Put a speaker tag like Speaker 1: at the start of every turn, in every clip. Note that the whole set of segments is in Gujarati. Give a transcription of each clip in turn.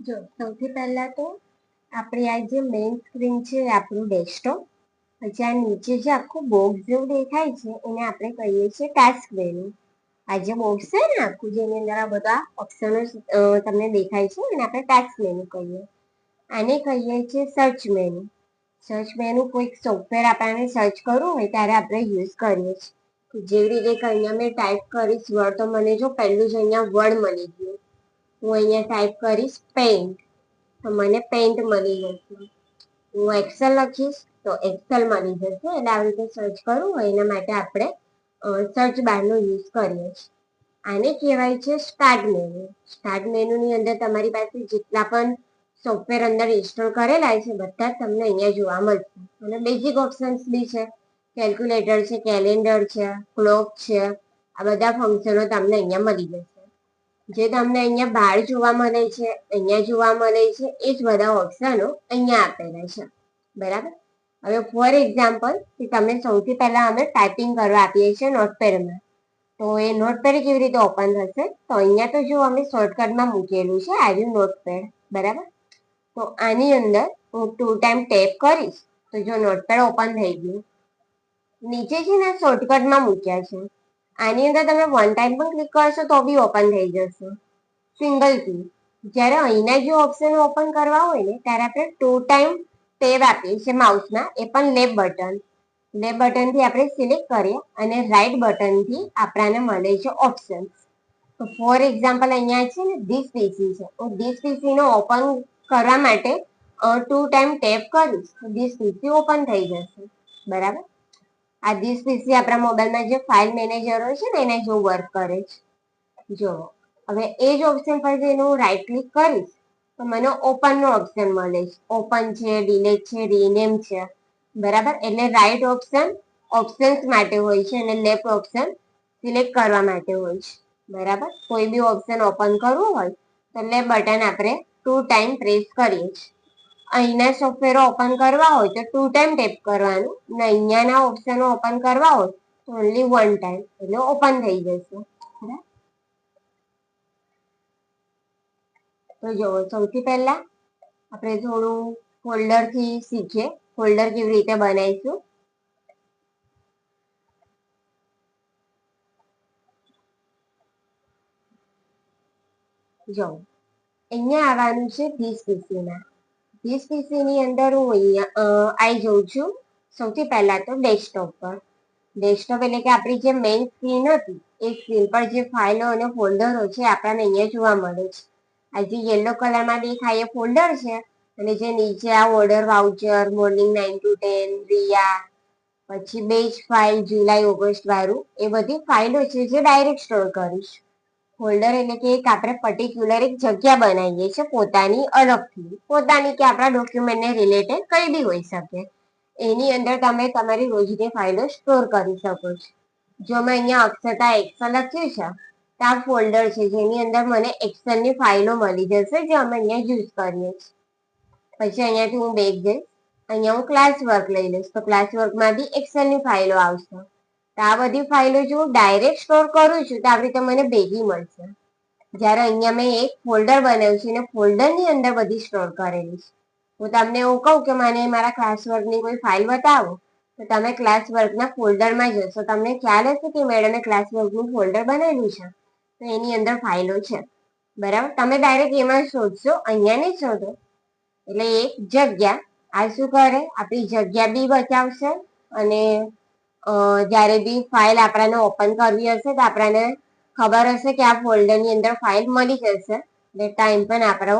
Speaker 1: જો સૌથી પહેલા તો આપણી આ જે મેઇન સ્ક્રીન છે એ આપણું ડેસ્કટોપ. પછી આ નીચે જે આખું બોક્સ જેવું દેખાય છે એને આપણે કહીએ છીએ ટાસ્ક મેનુ. આ જે બોક્સ છે ને આખું જેની અંદર આ બધા ઓપ્શનો તમને દેખાય છે એને આપણે ટાસ્ક મેનુ કહીએ. આને કહીએ છીએ સર્ચ મેનુ. સર્ચ મેનુ કોઈક સોફ્ટવેર આપણને સર્ચ કરવું હોય ત્યારે આપણે યુઝ કરીએ છીએ. જેવી રીતે કે અહીંયા મેં ટાઈપ કરીશ વર્ડ તો મને જો પહેલું જ અહીંયા વર્ડ મળી ગયું. હું અહીંયા ટાઈપ કરીશ પેન્ટ તો મને પેન્ટ મળી જશે. હું એક્સેલ લખીશ તો એક્સેલ મળી જશે. એટલે આવી રીતે સર્ચ કરવું હોય એના માટે આપણે સર્ચ બારનો યુઝ કરીએ છીએ. આને કહેવાય છે સ્ટાર્ટ મેનુ. સ્ટાર્ટ મેનુની અંદર તમારી પાસે જેટલા પણ સોફ્ટવેર અંદર ઇન્સ્ટોલ કરેલા છે બધા જ તમને અહીંયા જોવા મળશે. અને બેઝિક ઓપ્શન્સ બી છે. કેલ્ક્યુલેટર છે, કેલેન્ડર છે, ક્લોક છે, આ બધા ફંક્શનો તમને અહીંયા મળી જશે. જે તમને અહીંયા બહાર જોવા મળે છે, અહીંયા જોવા મળે છે એ જ બધા ઓપ્શનો અહીંયા આપેલા છે. બરાબર. હવે ફોર એક્ઝામ્પલ કે તમે સૌથી પહેલા અમે ટાઈપિંગ કરવા આપીએ છીએ નોટપેડમાં. તો એ નોટપેડ કેવી રીતે ઓપન થશે? તો અહીંયા તો જો અમે શોર્ટકટમાં મૂકેલું છે આવ્યું નોટપેડ. બરાબર. તો આની અંદર હું 2 ટાઈમ ટેપ કરીશ તો જો નોટપેડ ઓપન થઈ ગયું. નીચે છે ને શોર્ટકટમાં મૂક્યા છે. આની અંદર તમે 1 ટાઈમ પણ ક્લિક કરશો તો બી ઓપન થઈ જશે. સિંગલ કી. જ્યારે અહીંના જે ઓપ્શન ઓપન કરવા હોય ને ત્યારે આપણે 2 ટાઈમ ટેપ આપીએ છીએ માઉસમાં, એ પણ લેફ્ટ બટન. લેફ્ટ બટનથી આપણે સિલેક્ટ કરીએ અને રાઈટ બટનથી આપણને મળે છે ઓપ્શન. તો ફોર એક્ઝામ્પલ અહીંયા છે ને ધીસ પીસી છે. હું ધીસ પીસીનો ઓપન કરવા માટે 2 ટાઈમ ટેપ કરીશ તો ધીસ પીસી ઓપન થઈ જશે. બરાબર. આ ધીસ પીસી આપણા મોબાઈલમાં જે ફાઇલ મેનેજર હોય છે ને એના જેવું વર્ક કરે છે. જો હવે એ જ ઓપ્શન પર જઈને હું રાઈટ ક્લિક કરીશ તો મને ઓપન નો ઓપ્શન મળે છે. ઓપન છે, ડિલેટ છે, રીનેમ છે. બરાબર. એટલે રાઈટ ઓપ્શન ઓપ્શન્સ માટે હોય છે અને લેફ્ટ ઓપ્શન સિલેક્ટ કરવા માટે હોય છે. બરાબર. કોઈ બી ઓપ્શન ઓપન કરવું હોય તો લેફ્ટ બટન આપણે 2 ટાઈમ પ્રેસ કરીએ છીએ. અહીંના સોફ્ટવેર ઓપન કરવા હોય તો 2 ટાઈમ ટેપ કરવાનું અને અહીંયાના ઓપ્શનો ઓપન કરવા હોય તો ઓનલી 1 ટાઈમ એટલે ઓપન થઈ જશે. બરાબર. તો જુઓ સૌથી પહેલા આપણે થોડું ફોલ્ડરથી શીખીએ. ફોલ્ડર કેવી રીતે બનાવીશું. જો અહીંયા આવવાનું છે ધીસ પીસીમાં. ધીસ પીસીની અંદર હું અહીંયા આવી જાઉં છું. સૌથી પહેલા તો ડેસ્કટોપ પર. ડેસ્કટોપ એટલે કે આપણી જે મેઇન સ્ક્રીન હતી એ સ્ક્રીન પર જે ફાઇલો અને ફોલ્ડરો છે આપણને અહીંયા જોવા મળે છે. આ જે યલો કલરમાં દેખાય એ ફોલ્ડર છે અને જે નીચે આ order voucher, morning 9 to 10, Riya, પછી બેચ ફાઇલ જુલાઈ ઓગસ્ટ વાળું એ બધી ફાઇલો છે જે ડાયરેક્ટ સ્ટોર કરીશ. ફોલ્ડર એટલે કે એક આપણે પર્ટિક્યુલર એક જગ્યા બનાવીએ છીએ પોતાની અલગથી. પોતાની કે આપણા ડોક્યુમેન્ટને રિલેટેડ કઈ બી હોઈ શકે. એની અંદર તમે તમારી રોજની ફાઇલો સ્ટોર કરી શકો છો. જો મેં અહીંયા અક્ષતા એક્સેલ લખ્યું છે તો આ ફોલ્ડર છે જેની અંદર મને એક્સેલની ફાઇલો મળી જશે જે અમે અહીંયા યુઝ કરીએ છીએ. પછી અહીંયાથી હું બેક જઈશ. અહીંયા હું ક્લાસ વર્ક લઈ લઈશ તો ક્લાસ વર્કમાં બી એક્સેલની ફાઇલો આવશે. તો આ બધી ફાઇલો જો હું ડાયરેક્ટ સ્ટોર કરું છું તો આવી રીતે મને ભેગી મળશે. જ્યારે અહીંયા મેં એક ફોલ્ડર બનાવ્યું છે અને ફોલ્ડરની અંદર બધી સ્ટોર કરેલી છે. હું તમને એવું કહું કે મને મારા ક્લાસ વર્કની કોઈ ફાઇલ બતાવો તો તમે ક્લાસ વર્કના ફોલ્ડરમાં જશો. તમને ખ્યાલ હશે કે મેડમે ક્લાસ વર્કનું ફોલ્ડર બનાવેલું છે તો એની અંદર ફાઇલો છે. બરાબર. તમે ડાયરેક્ટ એમાં શોધશો, અહીંયા નહીં શોધો. એટલે એક જગ્યા આ શું કરે આપણી જગ્યા બી બચાવશે અને જ્યારે બી ફાઇલ આપણને ઓપન કરવી હશે તો આપણને ખબર હશે કે આ ફોલ્ડરની અંદર ફાઇલ મળી જશે. એટલે ટાઈમ પણ આપણો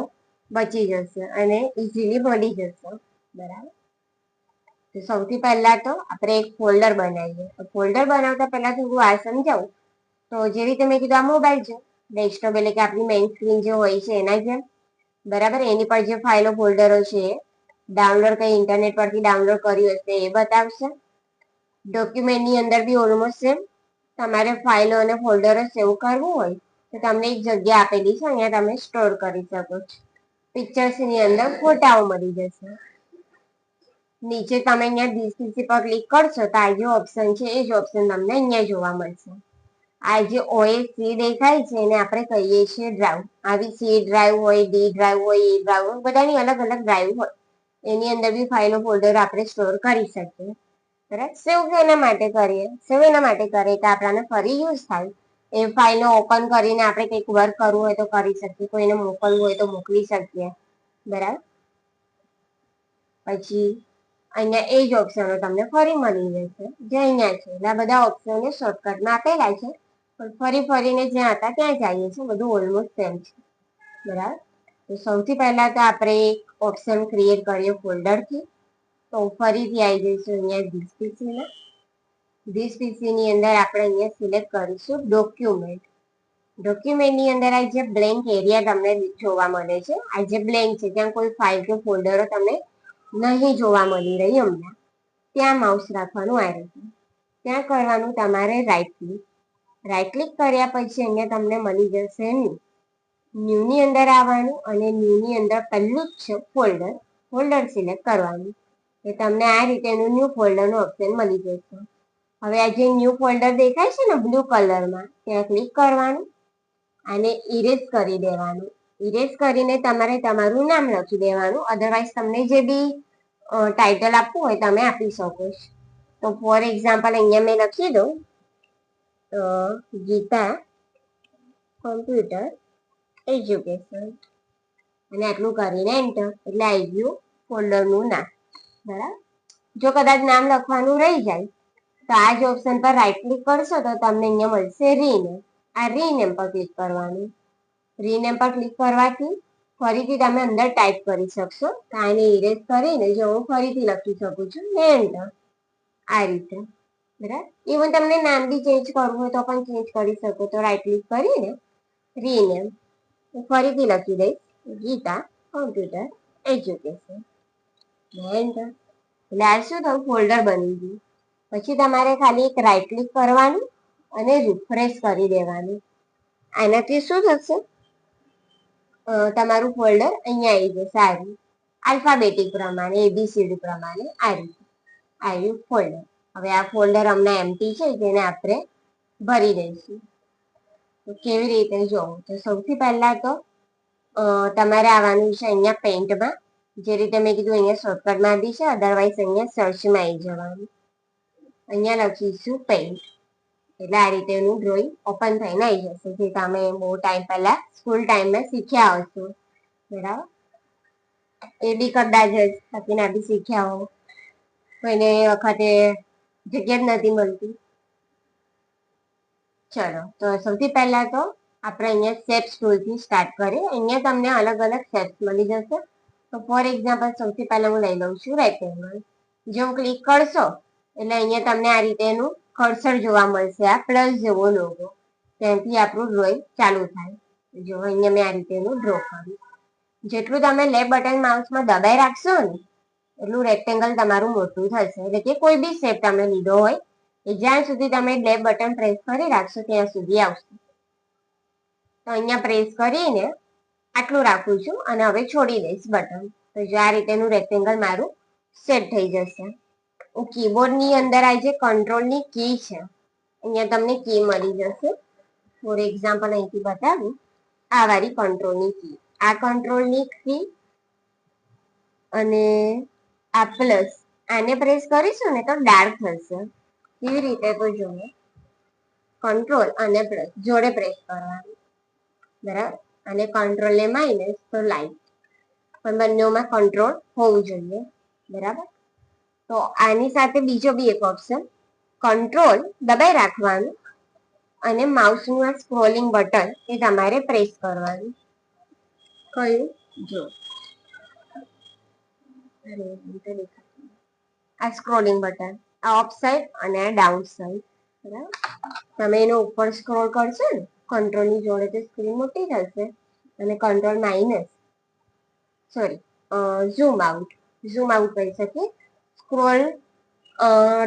Speaker 1: બચી જશે અને ઇઝીલી મળી જશે. બરાબર. તો સૌથી પહેલા તો આપણે એક ફોલ્ડર બનાવીએ. ફોલ્ડર બનાવતા પહેલા થોડું આ સમજાવું તો જે રીતે મેં કીધું આ મોબાઈલ છે. ડેસ્કટોપ એટલે કે આપણી મેઇન સ્ક્રીન જે હોય છે એના જેમ. બરાબર. એની પર જે ફાઇલો ફોલ્ડરો છે એ ડાઉનલોડ કઈ ઇન્ટરનેટ પરથી ડાઉનલોડ કર્યું હશે એ બતાવશે. ડોક્યુમેન્ટની અંદર બી ઓલમોસ્ટ સેમ. તમારે ફાઇલો અને ફોલ્ડરો સેવ કરવું હોય તો તમને એક જગ્યા આપેલી છે અહીંયા તમે સ્ટોર કરી શકો છો. પિક્ચર્સની અંદર ફોટાઓ મળી જશે. નીચે તમે અહીંયા ધીસ પીસી પર ક્લિક કરશો તો આ જે ઓપ્શન છે એ જ ઓપ્શન તમને અહીંયા જોવા મળશે. આ જે OSC દેખાય છે એને આપણે કહીએ છીએ ડ્રાઈવ. આવી C ડ્રાઈવ હોય, D ડ્રાઈવ હોય, A ડ્રાઈવ હોય, બધાની અલગ અલગ ડ્રાઈવ હોય. એની અંદર બી ફાઇલો ફોલ્ડર આપણે સ્ટોર કરી શકીએ. બરાબર. સેવ એના માટે કરીએ, સેવ એના માટે કરીએ કે આપણાને ફરી યુઝ થાય. એ ફાઇલને ઓપન કરીને આપણે કંઈક વર્ક કરવું હોય તો કરી શકીએ, કોઈને મોકલવું હોય તો મોકલી શકીએ. બરાબર. પછી અહીંયા એ જ ઓપ્શનો તમને ફરી મળી જશે જે અહીંયા છે. એટલે આ બધા ઓપ્શનો શોર્ટકટમાં આપેલા છે, પણ ફરી ફરીને જ્યાં હતા ત્યાં જ આવીએ છીએ. બધું ઓલમોસ્ટ સેમ છે. બરાબર. તો સૌથી પહેલા તો આપણે એક ઓપ્શન ક્રિએટ કરીએ ફોલ્ડરથી. તો ફરીથી આવી જઈશું અહીંયા ધીસ પીસીમાં. ધીસ પીસીની અંદર આપણે અહીંયા સિલેક્ટ કરીશું ડોક્યુમેન્ટ. ડોક્યુમેન્ટની અંદર આ જે બ્લેન્ક એરિયા તમને જોવા મળે છે, આ જે બ્લેન્ક છે ત્યાં કોઈ ફાઇલ કે ફોલ્ડરો તમને નહીં જોવા મળી રહી હમણાં, ત્યાં માઉસ રાખવાનું આ રીતે. ત્યાં કરવાનું તમારે રાઈટ ક્લિક. રાઈટ ક્લિક કર્યા પછી અહીંયા તમને મળી જશે ન્યૂ. ન્યૂની અંદર આવવાનું અને ન્યૂની અંદર પહેલું જ છે ફોલ્ડર. ફોલ્ડર સિલેક્ટ કરવાનું. એ તમને આ રીતેનું ન્યૂ ફોલ્ડરનું ઓપ્શન મળી જશે. હવે આ જે ન્યૂ ફોલ્ડર દેખાય છે ને બ્લુ કલરમાં, ત્યાં ક્લિક કરવાનું અને ઇરેઝ કરી દેવાનું. ઇરેઝ કરીને તમારે તમારું નામ લખી દેવાનું. અધરવાઇઝ તમને જે બી ટાઇટલ આપવું હોય તમે આપી શકો છો. તો ફોર એક્ઝામ્પલ અહીંયા મેં લખી દઉં ગીતા કોમ્પ્યુટર એજ્યુકેશન અને આટલું કરીને એન્ટર. એટલે આવી ગયું ફોલ્ડરનું નામ. બરાબર. જો કદાચ નામ લખવાનું રહી જાય તો આ જ ઓપ્શન પર રાઈટ ક્લિક કરશો તો તમને અહીંયા મળશે રીનેમ. આ રીનેમ પર ક્લિક કરવાનું. રીનેમ પર ક્લિક કરવાથી ફરીથી તમે અંદર ટાઈપ કરી શકશો. આને ઇરેઝ કરીને જો હું ફરીથી લખી શકું છું ને એન્ટર. આ રીતે. બરાબર. ઇવન તમને નામ બી ચેન્જ કરવું હોય તો પણ ચેન્જ કરી શકો. તો રાઈટ ક્લિક કરીને રીનેમ ફરીથી લખી દઈશ ગીતા કોમ્પ્યુટર એજ્યુકેશન એન્ટર. એટલે આ શું થયું ફોલ્ડર બની ગયું. પછી તમારે ખાલી એક રાઈટ ક્લિક કરવાનું અને રિફ્રેશ કરી દેવાનું. આનાથી શું થશે તમારું ફોલ્ડર અહીંયા આવી જશે. સારું આલ્ફાબેટિક પ્રમાણે ABCD પ્રમાણે આ રીતે આવ્યું ફોલ્ડર. હવે આ ફોલ્ડર હમણાં એમ્પ્ટી છે જેને આપણે ભરી દઈશું. તો કેવી રીતે જોવું તો સૌથી પહેલા તો તમારે આવવાનું છે અહીંયા પેઇન્ટમાં. જે રીતે મેં કીધું અહીંયા શોર્ટકટમાં બી છે, અધરવાઇઝ અહીંયા સર્ચમાં આવી જવાનું. અહીંયા લખીશું પેઇન્ટ. એટલે આ રીતે એનું ડ્રોઈંગ ઓપન થઈને આવી જશે, જે તમે બહુ ટાઈમ પહેલા સ્કૂલ ટાઈમમાં શીખ્યા હશો. બરાબર. એ બી કદાચ જ બાકી ના બી શીખ્યા હો. કોઈને વખતે જગ્યા જ નથી મળતી. ચલો તો સૌથી પહેલા તો આપણે અહીંયા શેપ્સ ટૂલથી સ્ટાર્ટ કરીએ. અહીંયા તમને અલગ અલગ શેપ્સ મળી જશે. તો ફોર એક્ઝામ્પલ સૌથી પહેલા હું લઈ લઉં છું રેક્ટેંગલ. જો ક્લિક કરશો એટલે અહીંયા તમને આ રીતેનું કર્સર જોવા મળશે, આ પ્લસ જેવો લોગો. ત્યાંથી આપણું ડ્રોઈંગ ચાલુ થાય. જો અહીંયા મેં આ રીતેનું ડ્રો કર્યું. જેટલું તમે લેફ્ટ બટન માઉસમાં દબાઈ રાખશો ને એટલું રેક્ટેંગલ તમારું મોટું થશે. એટલે કે કોઈ બી શેપ તમે લીધો હોય એ જ્યાં સુધી તમે લેફ્ટ બટન પ્રેસ કરી રાખશો ત્યાં સુધી આવશે. તો અહીંયા પ્રેસ કરીને આટલું રાખું છું અને હવે છોડી દઈશ બટન. તો જો આ રીતેનું રેક્ટેંગલ મારું સેટ થઈ જશે. કીબોર્ડની અંદર આ જે કંટ્રોલની કી છે અહીંયા તમને કી મળી જશે. ફોર એક્ઝામ્પલ અહીંથી બતાવું આ વાળી કંટ્રોલની કી. આ કંટ્રોલની કી અને આ પ્લસ આને પ્રેસ કરીશું ને તો ડાર્ક થશે. કેવી રીતે તો જુઓ કંટ્રોલ અને પ્લસ જોડે પ્રેસ કરવાનું. બરાબર. અને કંટ્રોલ ને માઇનસ તો લાઈટ. પણ બંનેમાં કંટ્રોલ હોવું જોઈએ. બરાબર. તો આની સાથે બીજો બી એક ઓપ્શન કંટ્રોલ દબાઈ રાખવાનું અને માઉસનું આ સ્ક્રોલિંગ બટન એ તમારે પ્રેસ કરવાનું. કયું જો આ સ્ક્રોલિંગ બટન, આ અપ સાઈડ અને આ ડાઉન સાઈડ. બરાબર. તમે એનો ઉપર સ્ક્રોલ કરશો ને કંટ્રોલની જોડે તો સ્ક્રીન મોટી થશે અને કંટ્રોલ માઇનસ ઝૂમ આઉટ કરી શકીએ. સ્ક્રોલ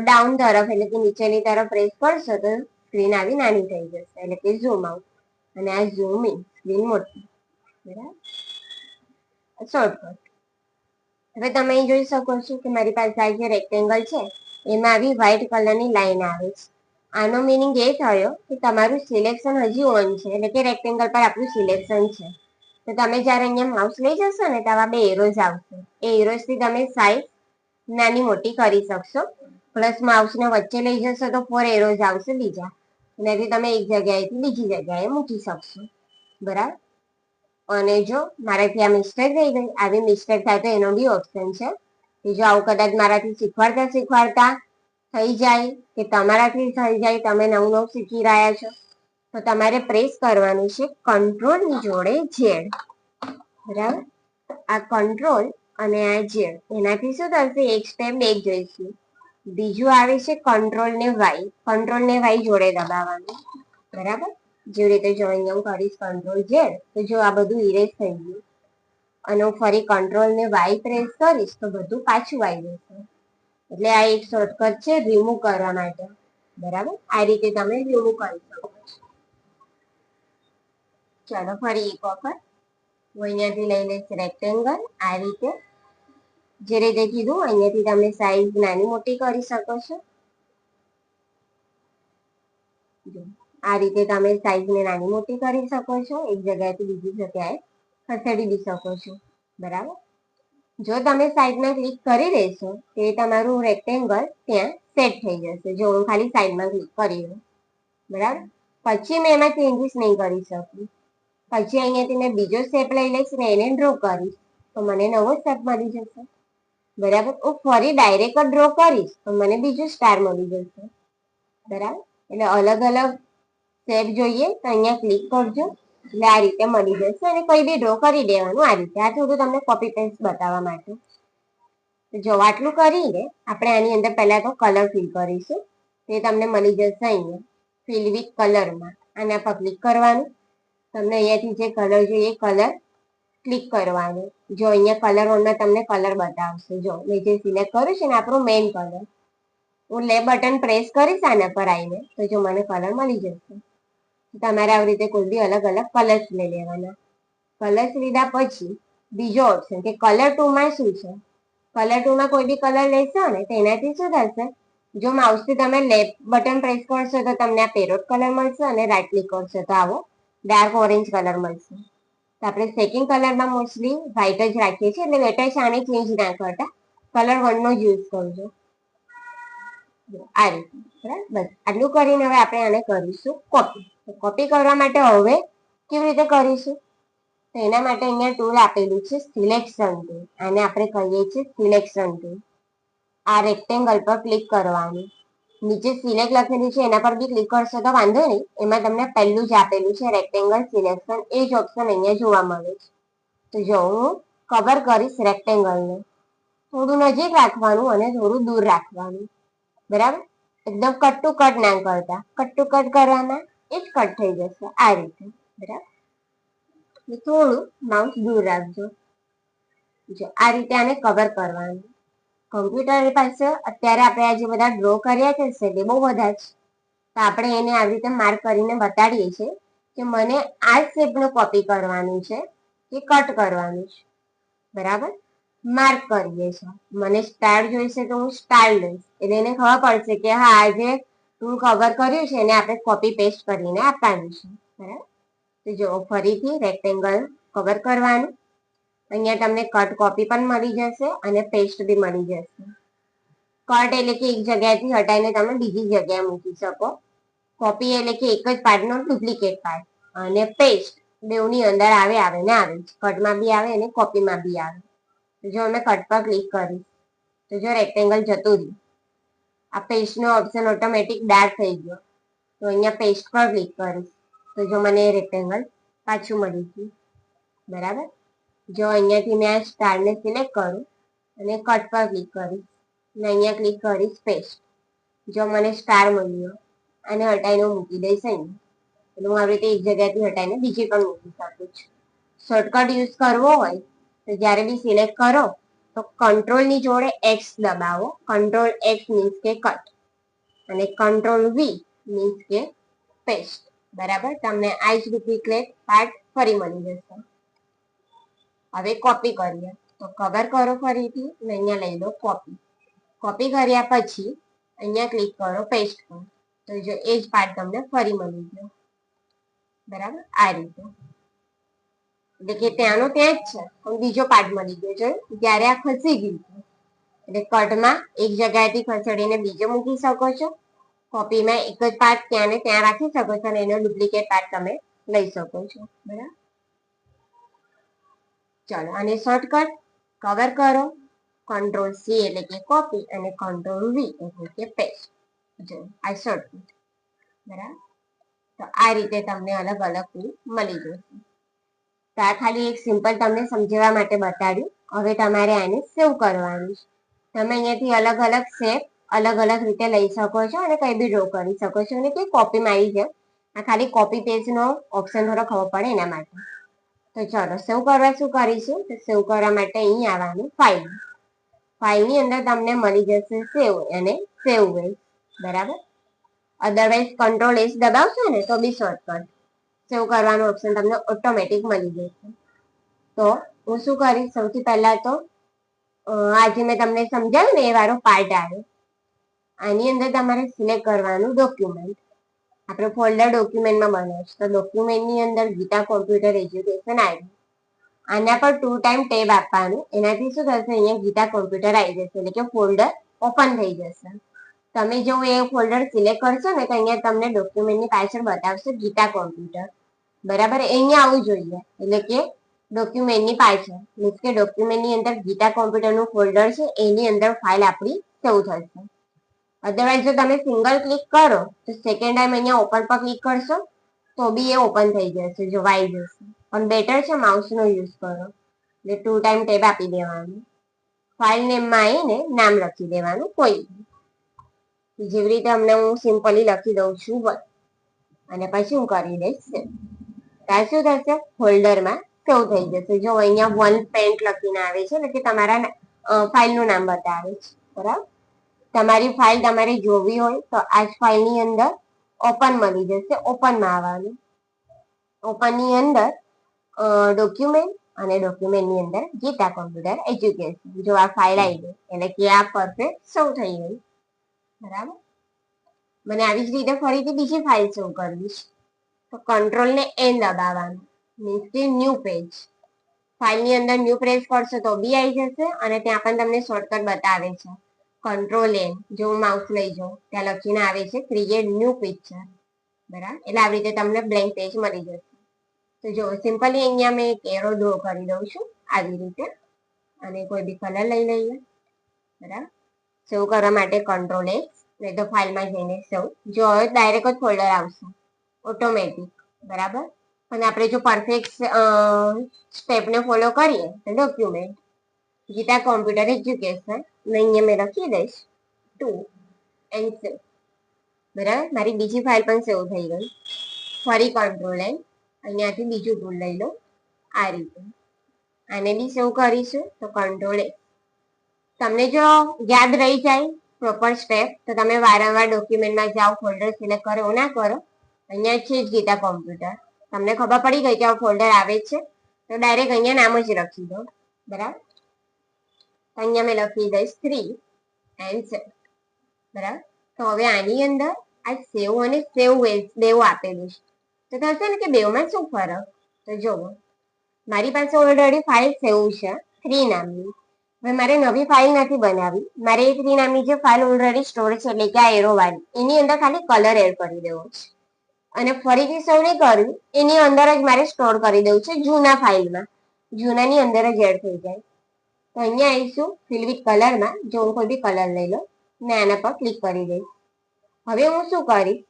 Speaker 1: ડાઉન તરફ એટલે કે નીચેની તરફ પ્રેસ કરશો તો સ્ક્રીન આવી નાની થઈ જશે એટલે કે ઝૂમ આઉટ. અને આ ઝૂમ ઇન સ્ક્રીન મોટી. બરાબર. શોર્ટકટ. હવે તમે અહીં જોઈ શકો છો કે મારી પાસે આ જે રેક્ટેંગલ છે એમાં આવી વ્હાઇટ કલરની લાઈન આવે છે આનો મિનિંગ એ થયો કે તમારું સિલેક્શન હજી ઓન છે, એટલે કે રેક્ટેંગલ પર આપણું સિલેક્શન છે. તો તમે જ્યારે અહીંયા માઉસ લઈ જશો ને તો આવા બે એરોઝ આવશે. એ એરોઝ થી તમે સાઈઝ નાની મોટી કરી શકશો. પ્લસ માઉસને વચ્ચે લઈ જશો તો 4 એરોઝ આવશે બીજા, એનાથી તમે એક જગ્યાએથી બીજી જગ્યાએ મૂકી શકશો. બરાબર. અને જો મારાથી આ મિસ્ટેક થઈ ગઈ, આવી મિસ્ટેક થાય તો એનો બી ઓપ્શન છે કે જો આવું કદાચ મારાથી શીખવાડતા શીખવાડતા થઈ જાય કે તમારાથી થઈ જાય, તમે નવું નવું શીખી રહ્યા છો, તો તમારે પ્રેસ કરવાનું છે કંટ્રોલ ની જોડે ઝેડ. બરાબર. આ કંટ્રોલ અને આ ઝેડ, એનાથી શું થશે, એક સ્ટેપ બેક જોઈશું. બીજું આવે છે કંટ્રોલ ને વાય. કંટ્રોલ ને વાય જોડે દબાવવાનું. બરાબર. જેવી રીતે જો અહીંયા હું કરીશ કંટ્રોલ ઝેડ, તો જો આ બધું ઇરેઝ થઈ ગયું. અને હું ફરી કંટ્રોલ ને વાય પ્રેસ કરીશ તો બધું પાછું આવી જશે. એટલે આ એક શોર્ટકટ છે રિમૂવ કરવા માટે. બરાબર. આ રીતે તમે રિમૂવ કરી શકો. ચાલો ફરી એક વખત હું અહીંયાથી લઈ લઈશ રેક્ટેંગલ. આ રીતે જે રીતે કીધું અહીંયાથી તમે સાઈઝ નાની મોટી કરી શકો છો. આ રીતે તમે સાઈઝને નાની મોટી કરી શકો છો, એક જગ્યાએથી બીજી જગ્યાએ ખસેડી બી શકો છો. બરાબર. જો તમે સાઈડમાં ક્લિક કરી દેશો તો એ તમારું રેક્ટેંગલ ત્યાં સેટ થઈ જશે. જો હું ખાલી સાઈડમાં ક્લિક કરી દઉં. બરાબર. પછી મેં એમાં ચેન્જીસ નહીં કરી શકું. પછી અહીંયાથી મેં બીજો સ્ટેપ લઈ લઈશ ને એને ડ્રો કરીશ તો મને નવો સ્ટેપ મળી જશે. બરાબર. હું ફરી ડાયરેક્ટ ડ્રો કરીશ તો મને બીજું સ્ટાર મળી જશે. બરાબર. એટલે અલગ અલગ સ્ટેપ જોઈએ તો અહીંયા ક્લિક કરજો, એટલે આ રીતે મળી જશે. અને કોઈ બી ડ્રો કરી દેવાનું આ રીતે. આ થોડું તમને કોપી પેસ્ટ બતાવવા માટે. જો આટલું કરીને આપણે આની અંદર પહેલા તો કલર ફિલ કરીશું. તે તમને મળી જશે અહીંયા ફિલ વિથ કલરમાં. આના પર ક્લિક કરવાનું. તમને અહીંયાથી જે કલર જોઈએ એ કલર ક્લિક કરવાનું. જો અહીંયા કલર ઓનમાં તમને કલર બતાવશે. જો મેં જે સિલેક્ટ કર્યું છે ને આપણું મેઇન કલર, હું લે બટન પ્રેસ કરીશ આના પર આવીને તો જો મને કલર મળી જશે. તમારે આવી રીતે કોઈ બી અલગ અલગ કલર્સ લઈ લેવાના. કલર્સ લીધા પછી બીજો ઓપ્શન કે કલર 2 માં શું છે. કલર 2 માં કોઈ બી કલર લેશો ને તો એનાથી શું થશે, જો માઉસથી તમે લેફ્ટ બટન પ્રેસ કરશો તો તમને આ પેરોટ કલર મળશે, અને રાઈટ ક્લિક કરશો તો આવો ડાર્ક ઓરેન્જ કલર મળશે. તો આપણે સેકન્ડ કલરમાં મોસ્ટલી વ્હાઈટ જ રાખીએ છીએ, એટલે લેટેસ્ટ આને ચેન્જ ના કરતા કલર 1 નો જ યુઝ કરજો. આ રીતે. બરાબર. બસ આટલું કરીને હવે આપણે આને કરીશું કોપી. કોપી કરવા માટે હવે કેવી રીતે કરીશું, તો એના માટે અહીંયા ટૂલ આપેલું છે સિલેક્શન ટૂલ. આને આપણે કહીએ છીએ સિલેક્શન ટૂલ. આ રેક્ટેંગલ પર ક્લિક કરવાનું. નીચે સિલેક્ટ લખેલું છે એના પર બી ક્લિક કરશો તો વાંધો નહીં. એમાં તમને પહેલું જ આપેલું છે રેક્ટેંગલ સિલેક્શન, એ જ ઓપ્શન અહીંયા જોવા મળે છે. તો જો હું કવર કરીશ રેક્ટેંગલને, થોડું નજીક રાખવાનું અને થોડું દૂર રાખવાનું. બરાબર. એકદમ કટ ટુ કટ ના કરતા. કટ ટુ કટ કરવાના એ જ કટ થઈ જશે આ રીતે. બરાબર. થોડું માઉસ દૂર રાખજો. જો આ રીતે આને કવર કરવાનું. કમ્પ્યુટર પાસે અત્યારે આપણે આ જે બધા ડ્રો કર્યા છે તે બહુ બધા છે, તો આપણે એને આવી રીતે માર્ક કરીને બતાડીએ છીએ કે મને આ શેપનું કોપી કરવાનું છે કે કટ કરવાનું છે. બરાબર. માર્ક કરીએ છીએ. મને સ્ટાર જોઈશે તો હું સ્ટાર લઈશ, એટલે એને ખબર પડશે કે હા આ જે ટૂલ કવર કર્યું છે એને આપણે કોપી પેસ્ટ કરીને આપવાનું છે. બરાબર. તો જો ફરીથી રેક્ટેંગલ કવર કરવાનું. અહીંયા તમને કટ કોપી પણ મળી જશે અને પેસ્ટ બી મળી જશે. કટ એટલે કે એક જગ્યાએથી હટાવીને તમે બીજી જગ્યાએ મૂકી શકો. કોપી એટલે કે એક જ પાર્ટનો ડુપ્લિકેટ પાર્ટ. અને પેસ્ટ બેઉની અંદર આવે ને આવે જ. કટમાં બી આવે અને કોપીમાં બી આવે. જો અમે કટ પર ક્લિક કરીશ તો જો રેક્ટેંગલ જતું રહ્યું. આ પેસ્ટનો ઓપ્શન ઓટોમેટિક ડાર્ક થઈ ગયો. તો અહીંયા પેસ્ટ પર ક્લિક કરીશ તો જો મને રેક્ટેંગલ પાછું મળી ગયું. બરાબર. જો અહીંયાથી મેં આ સ્ટારને સિલેક્ટ કરું અને કટ પર ક્લિક કરીશ અને અહીંયા ક્લિક કરીશ પેસ્ટ. જો મને સ્ટાર મળ્યો, આને હટાવીને મૂકી દઈશ અહીંયા. એટલે હું આવી રીતે એક જગ્યાથી હટાવીને બીજી પણ મૂકી શકું છું. શોર્ટકટ યુઝ કરવો હોય તો જ્યારે બી સિલેક્ટ કરો તો કંટ્રોલની જોડે એક્સ દબાવો. કંટ્રોલ એક્સ મીન્સ કે કટ અને કંટ્રોલ વી મીન્સ કે પેસ્ટ. બરાબર. તમને આ જ ડુપ્લિકેટ પાર્ટ ફરી મળી જશે. હવે કોપી કરીએ તો કવર કરો ફરીથી અને અહીંયા લઈ લો કોપી. કોપી કર્યા પછી અહીંયા ક્લિક કરો પેસ્ટ પર. તો જો એ જ પાર્ટ તમને ફરી મળી ગયો, બરાબર. આ રીતે એટલે કે ત્યાંનો ત્યાં જ છે પણ બીજો પાર્ટ મળી ગયો. જો જ્યારે આ ખસી ગયું એટલે કટમાં એક જગ્યાએથી ખસેડીને બીજો મૂકી શકો છો, કોપીમાં એક જ પાર્ટ ત્યાં ને ત્યાં રાખી શકો છો અને એનો ડુપ્લિકેટ પાર્ટ તમે લઈ શકો છો, બરાબર. ચલો આને શોર્ટકટ કવર કરો, કંટ્રોલ સી એટલે કે કોપી અને કંટ્રોલ વી એટલે કે પેસ્ટ. જો આ શોર્ટકટ, બરાબર. તો આ રીતે તમને અલગ અલગ ટૂલ મળી જશે. તો આ ખાલી એક સિમ્પલ તમને સમજાવવા માટે બતાડ્યું. હવે તમારે આને સેવ કરવાનું છે. તમે અહીંયાથી અલગ અલગ શેપ અલગ અલગ રીતે લઈ શકો છો અને કઈ બી ડ્રો કરી શકો છો અને કે કોપીમાં આવી જાય. આ ખાલી કોપી પેસ્ટનો ઓપ્શન થોડો ખબર પડે એના માટે. તો ચલો સેવ કરવા શું કરીશું, તો સેવ કરવા માટે અહીં આવવાનું ફાઇલની અંદર તમને મળી જશે સેવ અને સેવ એઝ, બરાબર. અદરવાઇઝ કંટ્રોલ એસ દબાવશો ને તો બી શોર્ટકટ સેવ કરવાનું ઓપ્શન તમને ઓટોમેટિક મળી જશે. તો હું શું કરીશ, સૌથી પહેલા તો આજે મેં તમને સમજાવ્યું ને એ વાળો પાર્ટ આવે, આની અંદર તમારે સિલેક્ટ કરવાનું ડોક્યુમેન્ટ. આપણે ફોલ્ડર ડોક્યુમેન્ટમાં બને છે તો ડોક્યુમેન્ટની અંદર ગીતા કોમ્પ્યુટર એજ્યુકેશન આવી, આના પર 2 ટાઈમ ટેબ આપવાનું. એનાથી શું થશે, અહીંયા ગીતા કોમ્પ્યુટર આવી જશે એટલે કે ફોલ્ડર ઓપન થઈ જશે. તમે જો એ ફોલ્ડર સિલેક્ટ કરશો ને તો અહીંયા તમને ડોક્યુમેન્ટની પાછળ બતાવશે ગીતા કોમ્પ્યુટર, બરાબર. અહીંયા આવવું જોઈએ એટલે કે ડોક્યુમેન્ટની પાછળ મીન્સ કે ડોક્યુમેન્ટની અંદર ગીતા કોમ્પ્યુટરનું ફોલ્ડર છે એની અંદર ફાઇલ આપણી સેવ થશે. અદરવાઇઝ જો તમે સિંગલ ક્લિક કરો તો સેકન્ડ ટાઈમ અહીંયા ઓપન પર ક્લિક કરશો તો બી એ ઓપન થઈ જશે, જોવાઈ જશે. પણ બેટર છે માઉસનો યુઝ કરો એટલે 2 ટાઈમ ટેબ આપી દેવાનું. ફાઇલ નેમમાં આવીને નામ લખી દેવાનું કોઈ, જેવી રીતે અમને હું સિમ્પલી લખી દઉં છું અને પછી હું કરી દઈશ સેવ. ત્યાં શું થશે, ફોલ્ડરમાં સેવ થઈ જશે. જો અહીંયા 1 પેન્ટ લખીને આવે છે એટલે કે તમારા ફાઇલનું નામ બતાવે છે, બરાબર. તમારી ફાઇલ તમારે જોવી હોય તો આ જ ફાઇલની અંદર ઓપન મળી જશે, ઓપનમાં આવવાનું. ઓપનની અંદર ડોક્યુમેન્ટ અને ડોક્યુમેન્ટની અંદર ગીતા કોમ્પ્યુટર એજ્યુકેશન. જો આ ફાઇલ આવી ગઈ એટલે કે આ પરફેક્ટ સેવ થઈ ગઈ, બરાબર. મને આવી જ રીતે ફરીથી બીજી ફાઇલ સેવ કરવી છે તો કંટ્રોલ ને એન દબાવવાનું, મીન્સ કે ન્યૂ પેજ. ફાઇલની અંદર ન્યૂ પ્રેસ કરશો તો બી આવી જશે અને ત્યાં પણ તમને શોર્ટકટ બતાવે છે કંટ્રોલ એન. જો હું માઉસ લઈ જાઉં ત્યાં લખીને આવે છે ક્રિએટ ન્યૂ પિક્ચર, બરાબર. એટલે આવી રીતે તમને બ્લેન્ક પેજ મળી જશે. તો જો સિમ્પલી અહીંયા મેં એક એરો ડ્રો કરી દઉં છું આવી રીતે અને કોઈ બી કલર લઈ લઈએ, બરાબર. સેવ કરવા માટે કંટ્રોલ એક્સ, નહીં તો ફાઇલમાં જઈને સેવ. જો હવે ડાયરેક્ટ જ ફોલ્ડર આવશે ઓટોમેટિક, બરાબર. અને આપણે જો પરફેક્ટ સ્ટેપને ફોલો કરીએ તો ડોક્યુમેન્ટ ગીતા કોમ્પ્યુટર એજ્યુકેશન અહીંયા મેં લખી દઈશ 2 એન્ડ સેવ, બરાબર. મારી બીજી ફાઇલ પણ સેવ થઈ ગઈ. ફરી કંટ્રોલ એન, અહીંયાથી બીજું ટૂલ લઈ લો આ રીતે, આને બી સેવ કરીશું તો કંટ્રોલ એ. તમને જો યાદ રહી જાય પ્રોપર સ્ટેપ તો તમે વારંવાર ડોક્યુમેન્ટમાં જાઓ, ફોલ્ડર સિલેક્ટ કરો, ના કરો અહીંયા છે જ ગીતા કોમ્પ્યુટર. તમને ખબર પડી ગઈ કે આ ફોલ્ડર આવે છે તો ડાયરેક્ટ અહીંયા નામ જ લખી દો, બરાબર. અહીંયા મેં લખી દઈશ 3 એન્ડ સેવ, બરાબર. તો હવે આની અંદર આ સેવ અને સેવ એઝ બેવ આપેલું છે તો થશે ને કે બેવમાં શું ફરક, તો જુઓ મારી પાસે ઓલરેડી ફાઇલ સેવ છે 3 નામની. હવે મારે નવી ફાઇલ નથી બનાવી, મારે એ 3 નામની જે ફાઇલ ઓલરેડી સ્ટોર છે એટલે કે આ એરો વાળી એની અંદર ખાલી કલર એડ કરી દેવો છે અને ફરીથી સેવ નહીં કરવી, એની અંદર જ મારે સ્ટોર કરી દેવું છે જૂના ફાઇલમાં, જૂનાની અંદર જ એડ થઈ જાય. તો અહીંયા આવીશું ફિલ વિથ કલરમાં, જો હું કોઈ બી કલર લઈ લો ને આના પર ક્લિક કરી દઈશ. હવે હું શું કરીશ,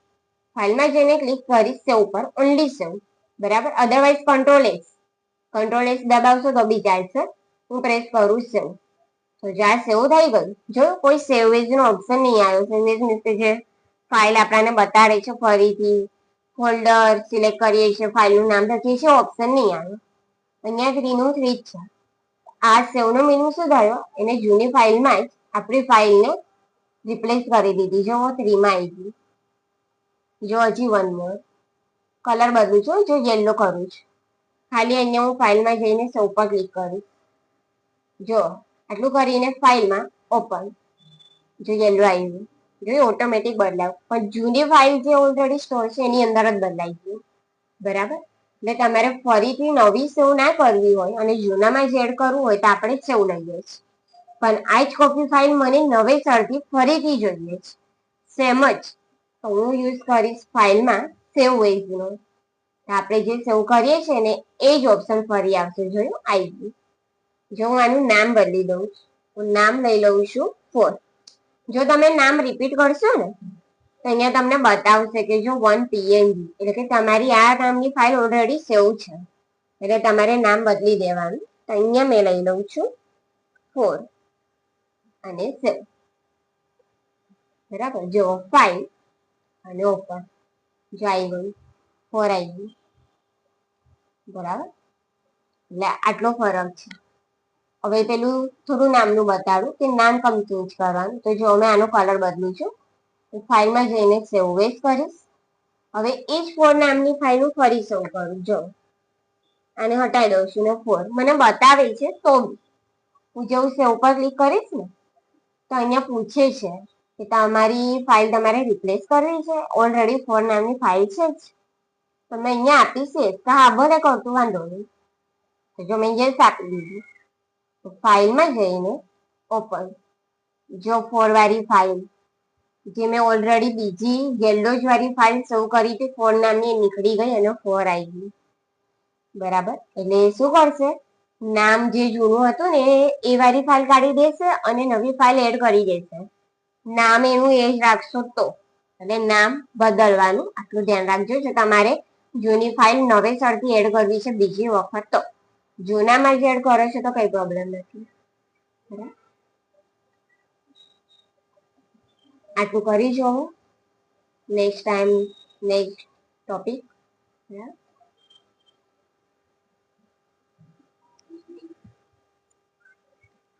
Speaker 1: ફાઇલમાં જઈને ક્લિક કરીશ સેવ પર, ઓનલી સેવ, બરાબર. અધરવાઇઝ કંટ્રોલ એસ દબાવશો તો બી ચાલશે. હું પ્રેસ કરું સેવ તો જ્યાં સેવ થઈ ગયું, જો કોઈ સેવેજ નો ઓપ્શન નહીં આવ્યો. સેવેજ મીન્સ જે ફાઇલ આપણને બતાડે છે ફરીથી ફોલ્ડર સિલેક્ટ કરીએ છીએ, ફાઇલનું નામ લખીએ છીએ, ઓપ્શન નહીં આવ્યો. અહીંયા 3 નું 3 જ છે. આ સેવનો મિનિંગ શું થયો, એને જૂની ફાઇલમાં જ આપણી ફાઇલને રિપ્લેસ કરી દીધી. જો 3 માં આવી ગઈ. જો હજી 1 મોર કલર બદલું છું, જો યેલો કરું છું. ખાલી અહીંયા હું ફાઇલમાં જઈને સેવ પર ક્લિક કરીશ. જો આટલું કરીને ફાઇલમાં ઓપન, જો યેલો આવ્યું, જો ઓટોમેટિક બદલાવ, પણ જૂની ફાઇલ જે ઓલરેડી સ્ટોર છે એની અંદર જ બદલાઈ ગયું. બરાબર, એટલે તમારે ફરીથી નવી સેવ ના કરવી હોય અને જૂનામાં જ એડ કરવું હોય તો આપણે સેવ લઈએ છીએ, પણ આ જ કોપી ફાઇલ મને નવેસરથી ફરીથી જોઈએ છે. સેમ જ તો હું યુઝ કરીશ ફાઇલમાં સેવ એઝનો. આપણે જે સેવ કરીએ છીએ ને એ જ ઓપ્શન ફરી આવશે. જોયું, આવી ગયું. જો હું આનું નામ બદલી દઉં છું, હું નામ લઈ લઉં છું 4. જો તમે નામ રિપીટ કરશો ને તો અહીંયા તમને બતાવશે કે જો 1png, એટલે કે તમારી આ નામની ફાઇલ ઓલરેડી સેવ છે, એટલે તમારે નામ બદલી દેવાનું. તો અહીંયા મેં લઈ લઉં છું 4 અને સેવ. બરાબર, જો ફાઇલ અને ઓપન, જો આવી ગયું 4 આવી ગયું. બરાબર, એટલે આટલો ફરક છે. હવે પેલું થોડું નામનું બતાડું કે નામ કમ ચેન્જ કરવાનું. તો જો મેં આનો કલર બદલું છું, ફાઇલમાં જઈને સેવ એઝ કરીશ. હવે એ જ 4 નામની ફાઇલ હું ફરી સેવ કરું. જો આને હટાવી દઉં છું ને 4 મને બતાવે છે, તો હું જેવું સેવ પર ક્લિક કરીશ ને તો અહીંયા પૂછે છે કે તમારી ફાઇલ તમારે રિપ્લેસ કરવી છે, ઓલરેડી 4 નામની ફાઇલ છે જ. તમે અહીંયા આપીશ તો હા ભલે કરતું, વાંધો નહીં. તો જો મેં યસ આપી દીધું, તો ફાઇલમાં જઈને ઓપન, જો 4 વાળી ફાઇલ જે મેં ઓલરેડી બીજી યેલો જ વાળી ફાઇલ સેવ કરી હતી 4 નામની, નીકળી ગઈ અને 4 આવી ગઈ. બરાબર, એટલે શું કરશે, નામ જે જૂનું હતું ને એ વાળી ફાઇલ કાઢી દેશે અને નવી ફાઇલ એડ કરી દેશે. નામ એનું એ જ રાખશો તો, એટલે નામ બદલવાનું આટલું ધ્યાન રાખજો. જો તમારે જૂની ફાઇલ નવેસરથી એડ કરવી છે બીજી વખત તો, જૂનામાં જ એડ કરો છો તો કઈ પ્રોબ્લેમ નથી. બરાબર, આટલું કરી જોવો. Next time next topic. બરાબર.